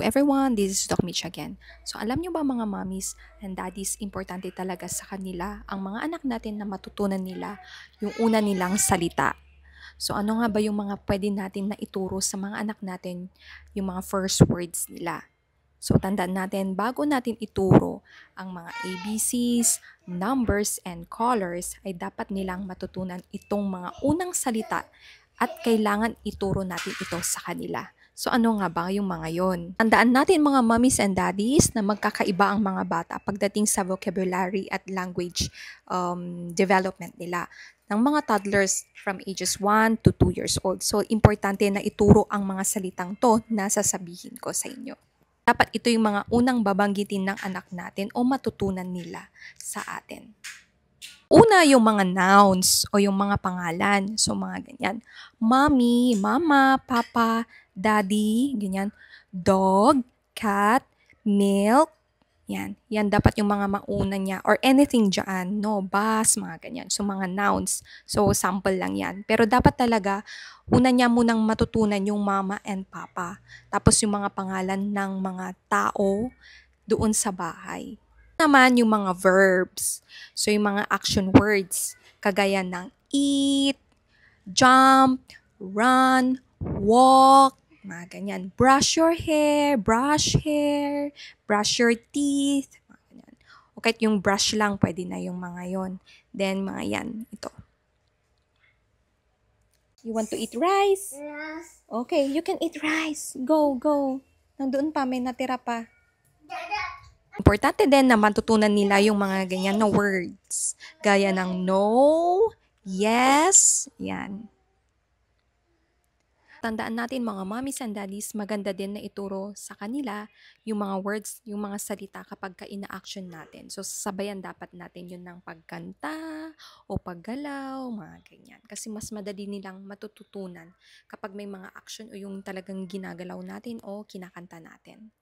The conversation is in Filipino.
everyone, this is Doc Mitch again. So alam nyo ba mga mommies and daddies, importante talaga sa kanila ang mga anak natin na matutunan nila yung una nilang salita. So ano nga ba yung mga pwede natin na ituro sa mga anak natin, yung mga first words nila? So tandaan natin, bago natin ituro ang mga ABCs, numbers, and colors, ay dapat nilang matutunan itong mga unang salita at kailangan ituro natin ito sa kanila. So ano nga ba yung mga yon? Tandaan natin mga mommies and daddies na magkakaiba ang mga bata pagdating sa vocabulary at language development nila ng mga toddlers from ages 1 to 2 years old. So importante na ituro ang mga salitang to na sasabihin ko sa inyo. Dapat ito yung mga unang babanggitin ng anak natin o matutunan nila sa atin. Una, yung mga nouns o yung mga pangalan. So, mga ganyan. Mommy, mama, papa, daddy, ganyan. Dog, cat, milk, yan. Yan dapat yung mga mauna niya or anything dyan. No, bus, mga ganyan. So, mga nouns. So, sample lang yan. Pero dapat talaga, una niya munang matutunan yung mama and papa. Tapos yung mga pangalan ng mga tao doon sa bahay. Naman yung mga verbs. So, yung mga action words. Kagaya ng eat, jump, run, walk, mga ganyan. Brush your hair, brush your teeth, mga ganyan. O kahit yung brush lang, pwede na yung mga yon. Then, mga yan, ito. You want to eat rice? Yes. Okay, you can eat rice. Go, go. Nandoon pa, may natira pa. Importante din na matutunan nila yung mga ganyan na words. Gaya ng no, yes, yan. Tandaan natin mga mommies and daddies, maganda din na ituro sa kanila yung mga words, yung mga salita kapag ina-action natin. So, sabayan dapat natin yun ng pagkanta o paggalaw, mga ganyan. Kasi mas madali nilang matututunan kapag may mga action o yung talagang ginagalaw natin o kinakanta natin.